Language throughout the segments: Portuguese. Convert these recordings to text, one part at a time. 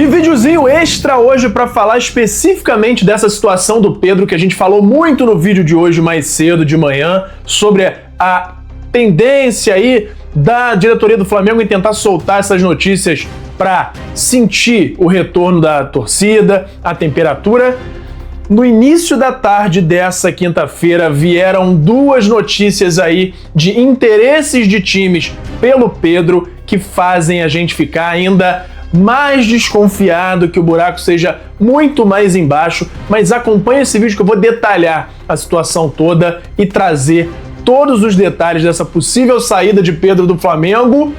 E videozinho extra hoje para falar especificamente dessa situação do Pedro, que a gente falou muito no vídeo de hoje mais cedo de manhã, sobre a tendência aí da diretoria do Flamengo em tentar soltar essas notícias para sentir o retorno da torcida, a temperatura. No início da tarde dessa quinta-feira vieram duas notícias aí de interesses de times pelo Pedro que fazem a gente ficar ainda mais desconfiado que o buraco seja muito mais embaixo, mas acompanhe esse vídeo que eu vou detalhar a situação toda e trazer todos os detalhes dessa possível saída de Pedro do Flamengo.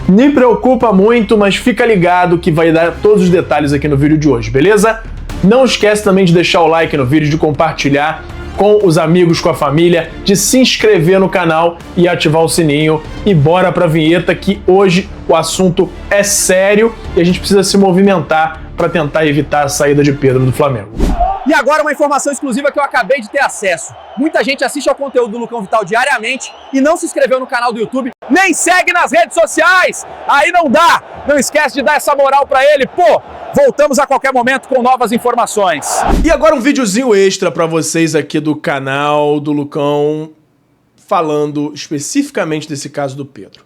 Me preocupa muito, mas fica ligado que vai dar todos os detalhes aqui no vídeo de hoje, beleza? Não esquece também de deixar o like no vídeo, de compartilhar com os amigos, com a família, de se inscrever no canal e ativar o sininho. E bora pra vinheta que hoje o assunto é sério e a gente precisa se movimentar para tentar evitar a saída de Pedro do Flamengo. E agora uma informação exclusiva que eu acabei de ter acesso. Muita gente assiste ao conteúdo do Lucão Vital diariamente e não se inscreveu no canal do YouTube, nem segue nas redes sociais. Aí não dá. Não esquece de dar essa moral pra ele, pô. Voltamos a qualquer momento com novas informações. E agora um videozinho extra pra vocês aqui do canal do Lucão, falando especificamente desse caso do Pedro.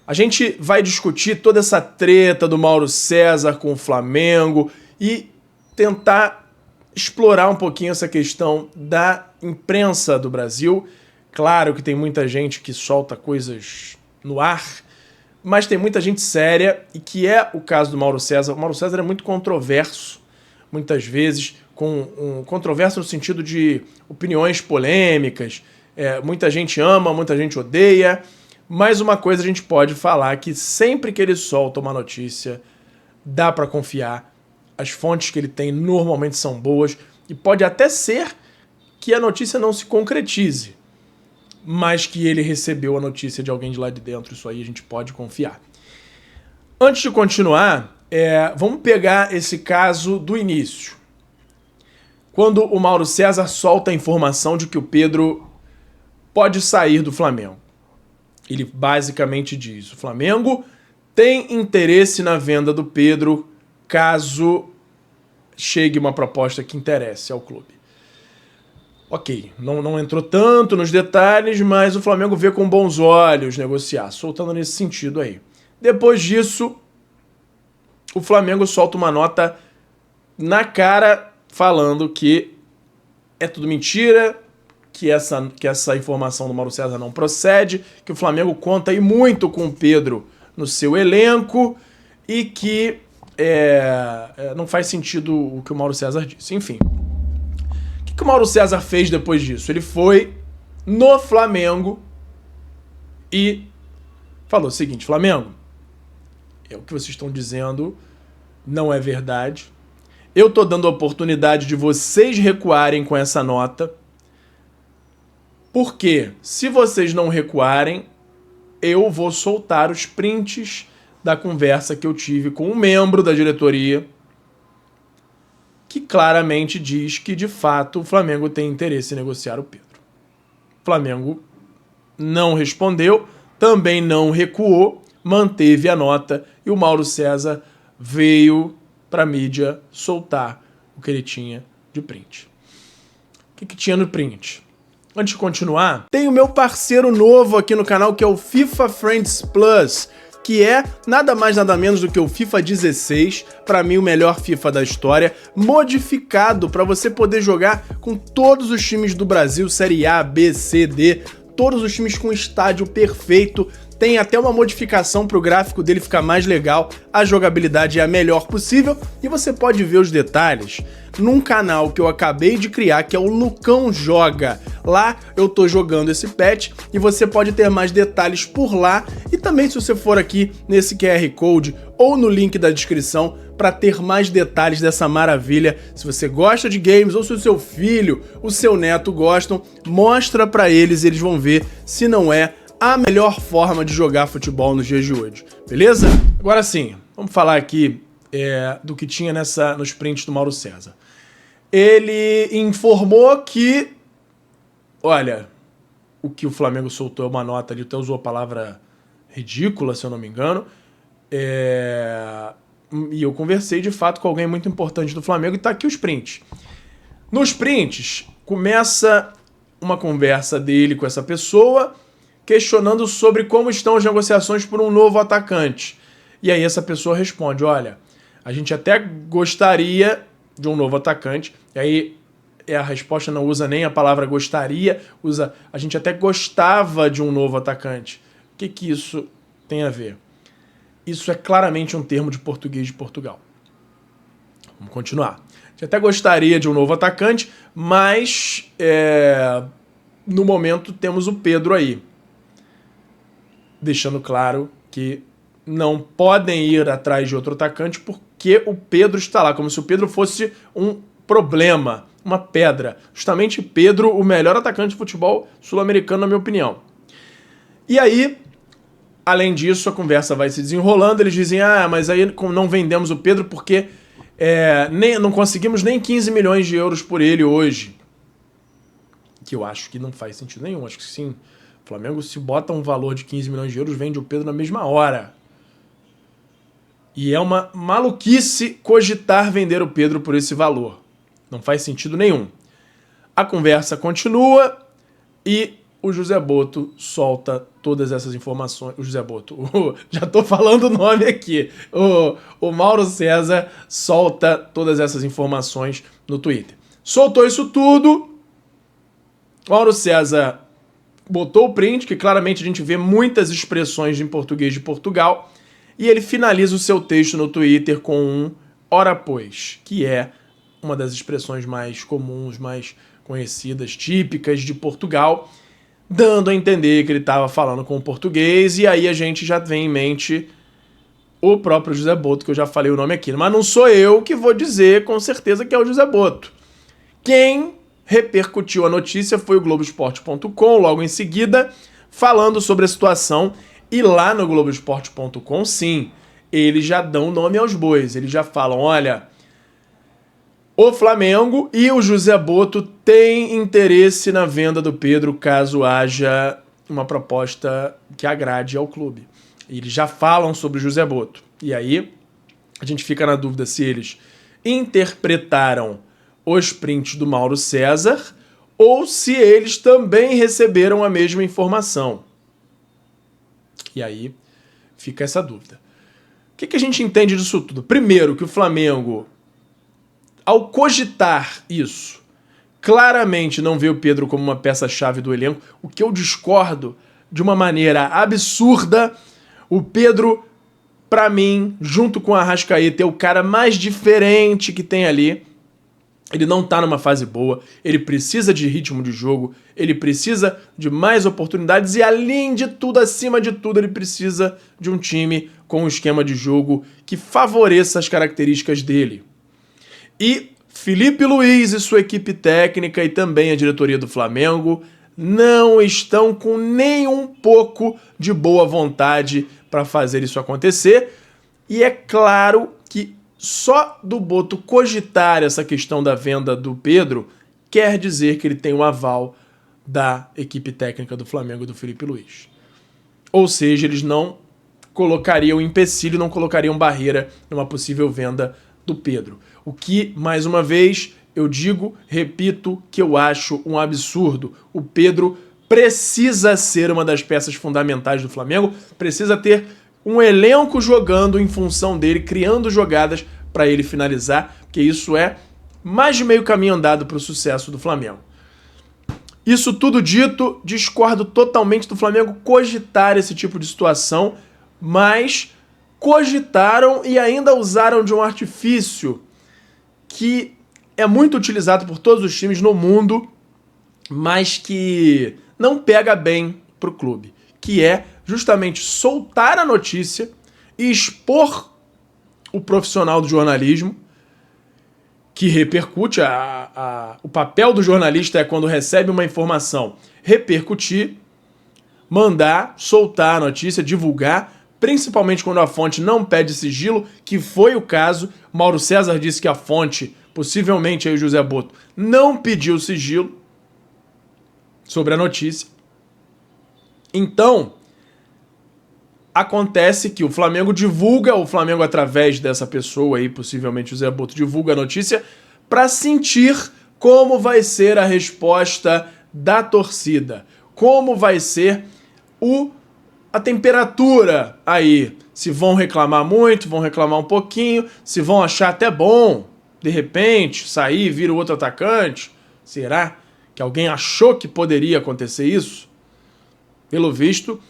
A gente vai discutir toda essa treta do Mauro César com o Flamengo e tentar explorar um pouquinho essa questão da imprensa do Brasil. Claro que tem muita gente que solta coisas no ar, mas tem muita gente séria, e que é o caso do Mauro César. O Mauro César é muito controverso, muitas vezes, controverso no sentido de opiniões polêmicas. Muita gente ama, muita gente odeia, mas uma coisa a gente pode falar, que sempre que ele solta uma notícia, dá para confiar. As fontes que ele tem normalmente são boas, e pode até ser que a notícia não se concretize, mas que ele recebeu a notícia de alguém de lá de dentro. Isso aí a gente pode confiar. Antes de continuar, vamos pegar esse caso do início. Quando o Mauro César solta a informação de que o Pedro pode sair do Flamengo. Ele basicamente diz: o Flamengo tem interesse na venda do Pedro caso chegue uma proposta que interesse ao clube. Ok, não entrou tanto nos detalhes, mas o Flamengo vê com bons olhos negociar, soltando nesse sentido aí. Depois disso, o Flamengo solta uma nota na cara falando que é tudo mentira, que essa informação do Mauro César não procede, que o Flamengo conta aí muito com o Pedro no seu elenco e que não faz sentido o que o Mauro César disse. Enfim, o que o Mauro César fez depois disso? Ele foi no Flamengo e falou o seguinte: Flamengo, o que vocês estão dizendo não é verdade. Eu tô dando a oportunidade de vocês recuarem com essa nota, porque se vocês não recuarem, eu vou soltar os prints da conversa que eu tive com um membro da diretoria que claramente diz que, de fato, o Flamengo tem interesse em negociar o Pedro. O Flamengo não respondeu, também não recuou, manteve a nota, e o Mauro César veio para a mídia soltar o que ele tinha de print. O que tinha no print? Antes de continuar, tem o meu parceiro novo aqui no canal, que é o FIFA Friends Plus, que é nada mais nada menos do que o FIFA 16, para mim o melhor FIFA da história, modificado para você poder jogar com todos os times do Brasil, Série A, B, C, D, todos os times com estádio perfeito. Tem até uma modificação para o gráfico dele ficar mais legal, a jogabilidade é a melhor possível, e você pode ver os detalhes num canal que eu acabei de criar, que é o Lucão Joga. Lá eu tô jogando esse patch e você pode ter mais detalhes por lá, e também se você for aqui nesse QR Code ou no link da descrição para ter mais detalhes dessa maravilha. Se você gosta de games, ou se o seu filho, o seu neto gostam, mostra para eles, eles vão ver se não é a melhor forma de jogar futebol nos dias de hoje, beleza? Agora sim, vamos falar aqui do que tinha nos prints do Mauro César. Ele informou que, olha, o que o Flamengo soltou é uma nota, ele até usou a palavra ridícula, se eu não me engano, E eu conversei de fato com alguém muito importante do Flamengo e tá aqui os prints. Nos prints, começa uma conversa dele com essa pessoa, questionando sobre como estão as negociações por um novo atacante. E aí essa pessoa responde, olha, a gente até gostaria de um novo atacante. E aí a resposta não usa nem a palavra gostaria, usa a gente até gostava de um novo atacante. O que isso tem a ver? Isso é claramente um termo de português de Portugal. Vamos continuar. A gente até gostaria de um novo atacante, mas no momento temos o Pedro aí. Deixando claro que não podem ir atrás de outro atacante porque o Pedro está lá, como se o Pedro fosse um problema, uma pedra. Justamente Pedro, o melhor atacante de futebol sul-americano, na minha opinião. E aí, além disso, a conversa vai se desenrolando, eles dizem, mas aí não vendemos o Pedro porque não conseguimos nem 15 milhões de euros por ele hoje. Que eu acho que não faz sentido nenhum, acho que sim. O Flamengo, se bota um valor de 15 milhões de euros, vende o Pedro na mesma hora. E é uma maluquice cogitar vender o Pedro por esse valor. Não faz sentido nenhum. A conversa continua e o José Boto solta todas essas informações. O José Boto, já tô falando o nome aqui. O Mauro César solta todas essas informações no Twitter. Soltou isso tudo. Mauro César botou o print, que claramente a gente vê muitas expressões em português de Portugal. E ele finaliza o seu texto no Twitter com um ora pois, que é uma das expressões mais comuns, mais conhecidas, típicas de Portugal, dando a entender que ele estava falando com o português, e aí a gente já tem em mente o próprio José Boto, que eu já falei o nome aqui. Mas não sou eu que vou dizer com certeza que é o José Boto. Quem repercutiu a notícia foi o Globoesporte.com, logo em seguida, falando sobre a situação. E lá no Globoesporte.com, sim, eles já dão nome aos bois. Eles já falam, olha, o Flamengo e o José Boto têm interesse na venda do Pedro caso haja uma proposta que agrade ao clube. E eles já falam sobre o José Boto. E aí a gente fica na dúvida se eles interpretaram os prints do Mauro César ou se eles também receberam a mesma informação. E aí fica essa dúvida. O que a gente entende disso tudo? Primeiro, que o Flamengo, ao cogitar isso, claramente não vê o Pedro como uma peça-chave do elenco, o que eu discordo de uma maneira absurda. O Pedro, pra mim, junto com o Arrascaeta, é o cara mais diferente que tem ali. Ele não tá numa fase boa, ele precisa de ritmo de jogo, ele precisa de mais oportunidades e, além de tudo, acima de tudo, ele precisa de um time com um esquema de jogo que favoreça as características dele. E Felipe Luiz e sua equipe técnica e também a diretoria do Flamengo não estão com nem um pouco de boa vontade para fazer isso acontecer. E é claro que só do Boto cogitar essa questão da venda do Pedro quer dizer que ele tem o aval da equipe técnica do Flamengo, do Felipe Luiz. Ou seja, eles não colocariam empecilho, não colocariam barreira numa possível venda do Pedro. O que, mais uma vez, eu digo, repito, que eu acho um absurdo. O Pedro precisa ser uma das peças fundamentais do Flamengo, precisa ter um elenco jogando em função dele, criando jogadas para ele finalizar, porque isso é mais de meio caminho andado para o sucesso do Flamengo. Isso tudo dito, discordo totalmente do Flamengo cogitar esse tipo de situação, mas cogitaram e ainda usaram de um artifício que é muito utilizado por todos os times no mundo, mas que não pega bem pro clube, que é justamente soltar a notícia e expor o profissional do jornalismo, que repercute. O papel do jornalista é, quando recebe uma informação, repercutir, mandar, soltar a notícia, divulgar, principalmente quando a fonte não pede sigilo, que foi o caso. Mauro César disse que a fonte, possivelmente aí o José Boto, não pediu sigilo sobre a notícia. Então, acontece que o Flamengo divulga, o Flamengo através dessa pessoa aí, possivelmente o Zé Boto, divulga a notícia para sentir como vai ser a resposta da torcida, como vai ser a temperatura aí. Se vão reclamar muito, vão reclamar um pouquinho, se vão achar até bom, de repente, sair, vir o outro atacante. Será que alguém achou que poderia acontecer isso? Pelo visto.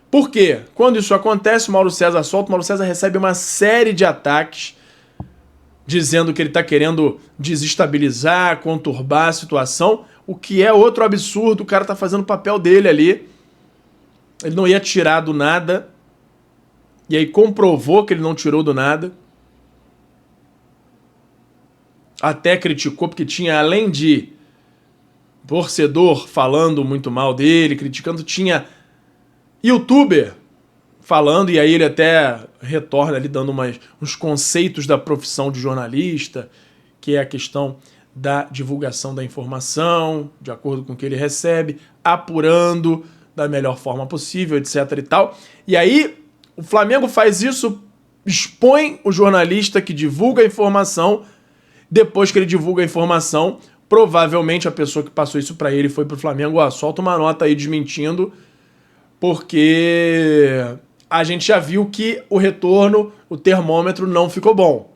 Por quê? Quando isso acontece, o Mauro César solta, o Mauro César recebe uma série de ataques, dizendo que ele está querendo desestabilizar, conturbar a situação, o que é outro absurdo. O cara está fazendo o papel dele ali. Ele não ia tirar do nada. E aí comprovou que ele não tirou do nada. Até criticou, porque tinha, além de torcedor falando muito mal dele, criticando, tinha youtuber falando, e aí ele até retorna ali dando uns conceitos da profissão de jornalista, que é a questão da divulgação da informação, de acordo com o que ele recebe, apurando da melhor forma possível, etc e tal. E aí o Flamengo faz isso, expõe o jornalista que divulga a informação. Depois que ele divulga a informação, provavelmente a pessoa que passou isso pra ele foi pro Flamengo, solta uma nota aí desmentindo, porque a gente já viu que o retorno, o termômetro não ficou bom.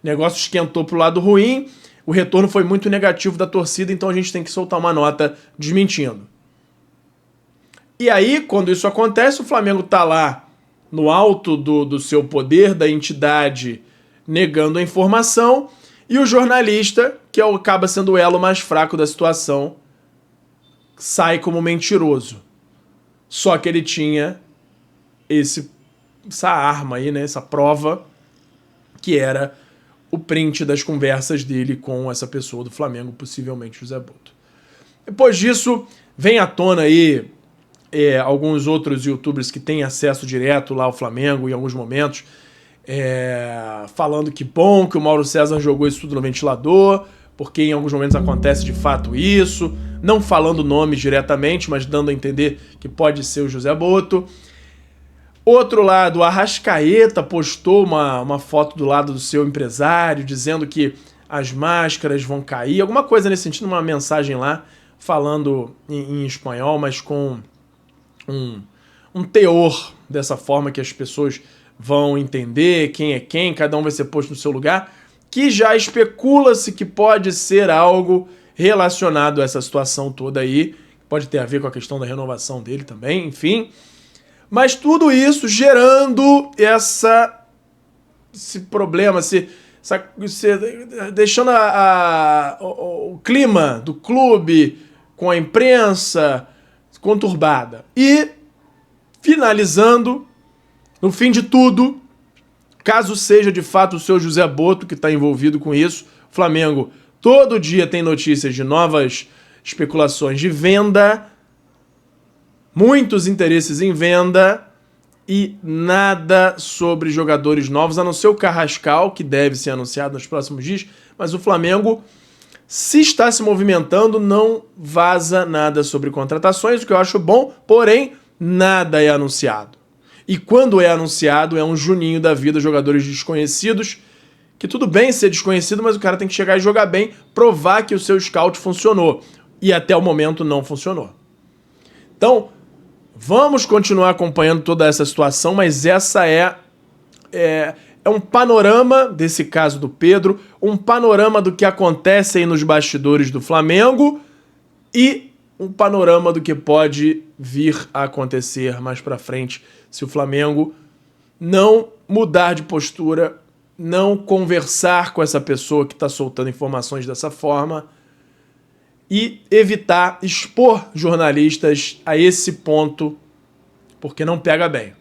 O negócio esquentou pro lado ruim, o retorno foi muito negativo da torcida, então a gente tem que soltar uma nota desmentindo. E aí, quando isso acontece, o Flamengo tá lá no alto do seu poder, da entidade, negando a informação, e o jornalista, que acaba sendo o elo mais fraco da situação, sai como mentiroso. Só que ele tinha essa arma aí, né? Essa prova, que era o print das conversas dele com essa pessoa do Flamengo, possivelmente o Zé Boto. Depois disso, vem à tona aí alguns outros youtubers que têm acesso direto lá ao Flamengo em alguns momentos, falando que bom que o Mauro César jogou isso tudo no ventilador, porque em alguns momentos acontece de fato isso, não falando nomes diretamente, mas dando a entender que pode ser o José Boto. Outro lado, o Arrascaeta postou uma foto do lado do seu empresário, dizendo que as máscaras vão cair, alguma coisa nesse sentido, uma mensagem lá, falando em espanhol, mas com um teor dessa forma que as pessoas vão entender quem é quem, cada um vai ser posto no seu lugar, que já especula-se que pode ser algo relacionado a essa situação toda aí, pode ter a ver com a questão da renovação dele também, enfim. Mas tudo isso gerando esse problema, deixando o clima do clube com a imprensa conturbada. E finalizando, no fim de tudo, caso seja de fato o seu José Boto que está envolvido com isso, o Flamengo todo dia tem notícias de novas especulações de venda, muitos interesses em venda e nada sobre jogadores novos, a não ser o Carrascal, que deve ser anunciado nos próximos dias, mas o Flamengo, se está se movimentando, não vaza nada sobre contratações, o que eu acho bom, porém, nada é anunciado. E quando é anunciado, é um Juninho da vida, jogadores desconhecidos, que tudo bem ser desconhecido, mas o cara tem que chegar e jogar bem, provar que o seu scout funcionou. E até o momento não funcionou. Então, vamos continuar acompanhando toda essa situação, mas essa é um panorama desse caso do Pedro, um panorama do que acontece aí nos bastidores do Flamengo e um panorama do que pode vir a acontecer mais pra frente se o Flamengo não mudar de postura, não conversar com essa pessoa que está soltando informações dessa forma e evitar expor jornalistas a esse ponto, porque não pega bem.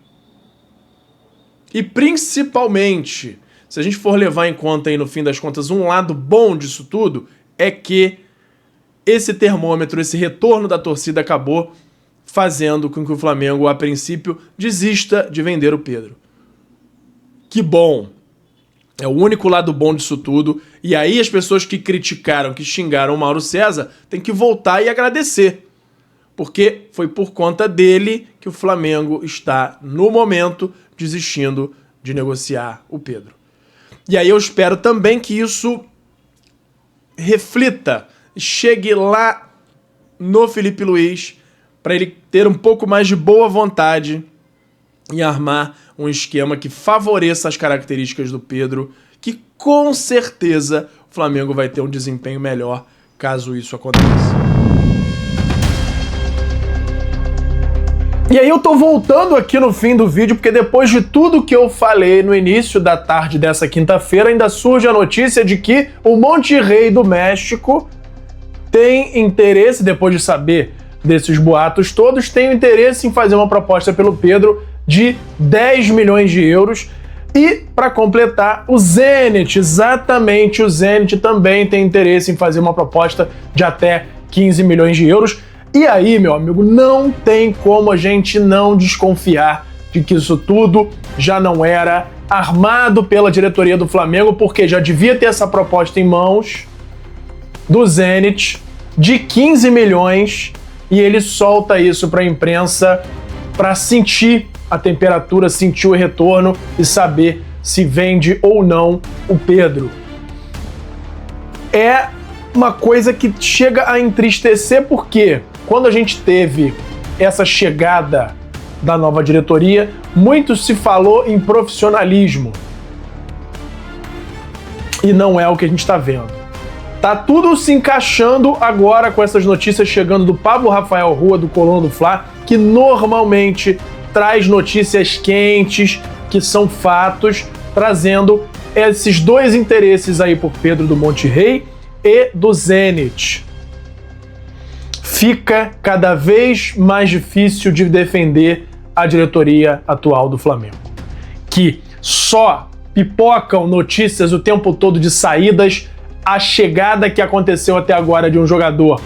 E principalmente, se a gente for levar em conta aí no fim das contas, um lado bom disso tudo é que esse termômetro, esse retorno da torcida acabou fazendo com que o Flamengo, a princípio, desista de vender o Pedro. Que bom! É o único lado bom disso tudo. E aí as pessoas que criticaram, que xingaram o Mauro César, têm que voltar e agradecer. porque foi por conta dele que o Flamengo está, no momento, desistindo de negociar o Pedro. E aí eu espero também que isso reflita, chegue lá no Felipe Luiz, para ele ter um pouco mais de boa vontade e armar um esquema que favoreça as características do Pedro, que com certeza o Flamengo vai ter um desempenho melhor caso isso aconteça. E aí eu tô voltando aqui no fim do vídeo, porque depois de tudo que eu falei no início da tarde dessa quinta-feira, ainda surge a notícia de que o Monterrey do México tem interesse, depois de saber desses boatos todos, tem interesse em fazer uma proposta pelo Pedro de 10 milhões de euros. E, para completar, o Zenit, exatamente, o Zenit também tem interesse em fazer uma proposta de até 15 milhões de euros. E aí, meu amigo, não tem como a gente não desconfiar de que isso tudo já não era armado pela diretoria do Flamengo, porque já devia ter essa proposta em mãos do Zenit de 15 milhões e ele solta isso para a imprensa para sentir a temperatura, sentir o retorno e saber se vende ou não o Pedro. É uma coisa que chega a entristecer, porque quando a gente teve essa chegada da nova diretoria, muito se falou em profissionalismo. E não é o que a gente está vendo. Tá tudo se encaixando agora com essas notícias chegando do Pablo Rafael Rua, do Coluna do Fla, que normalmente traz notícias quentes, que são fatos, trazendo esses dois interesses aí por Pedro do Monterrey e do Zenit. Fica cada vez mais difícil de defender a diretoria atual do Flamengo, que só pipocam notícias o tempo todo de saídas. A chegada que aconteceu até agora de um jogador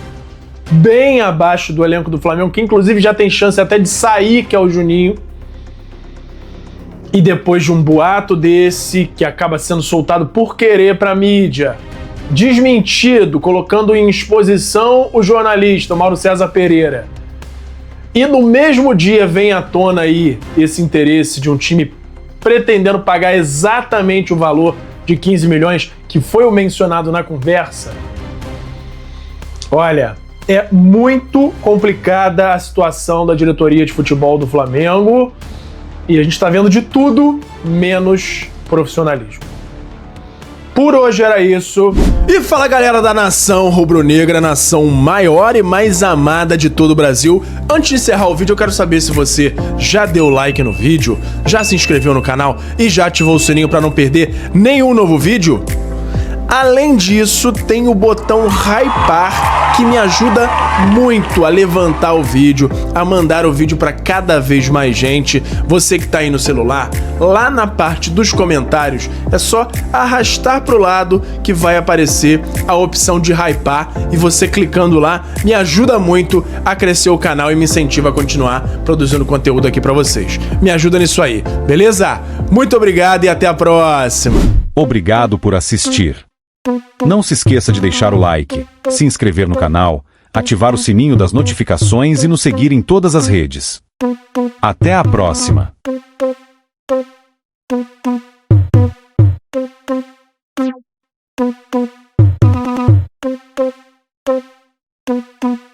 bem abaixo do elenco do Flamengo, que inclusive já tem chance até de sair, que é o Juninho. E depois de um boato desse, que acaba sendo soltado por querer para a mídia, desmentido, colocando em exposição o jornalista Mauro César Pereira, e no mesmo dia vem à tona aí esse interesse de um time pretendendo pagar exatamente o valor de 15 milhões, que foi o mencionado na conversa. Olha, é muito complicada a situação da diretoria de futebol do Flamengo e a gente está vendo de tudo menos profissionalismo. Por hoje era isso. E fala, galera da nação rubro-negra, nação maior e mais amada de todo o Brasil. Antes de encerrar o vídeo, eu quero saber se você já deu like no vídeo, já se inscreveu no canal e já ativou o sininho para não perder nenhum novo vídeo. Além disso, tem o botão hypar, que me ajuda muito a levantar o vídeo, a mandar o vídeo para cada vez mais gente. Você que tá aí no celular, lá na parte dos comentários, é só arrastar pro lado que vai aparecer a opção de hypar, e você clicando lá me ajuda muito a crescer o canal e me incentiva a continuar produzindo conteúdo aqui para vocês. Me ajuda nisso aí, beleza? Muito obrigado e até a próxima. Obrigado por assistir. Não se esqueça de deixar o like, se inscrever no canal, ativar o sininho das notificações e nos seguir em todas as redes. Até a próxima! Thank you.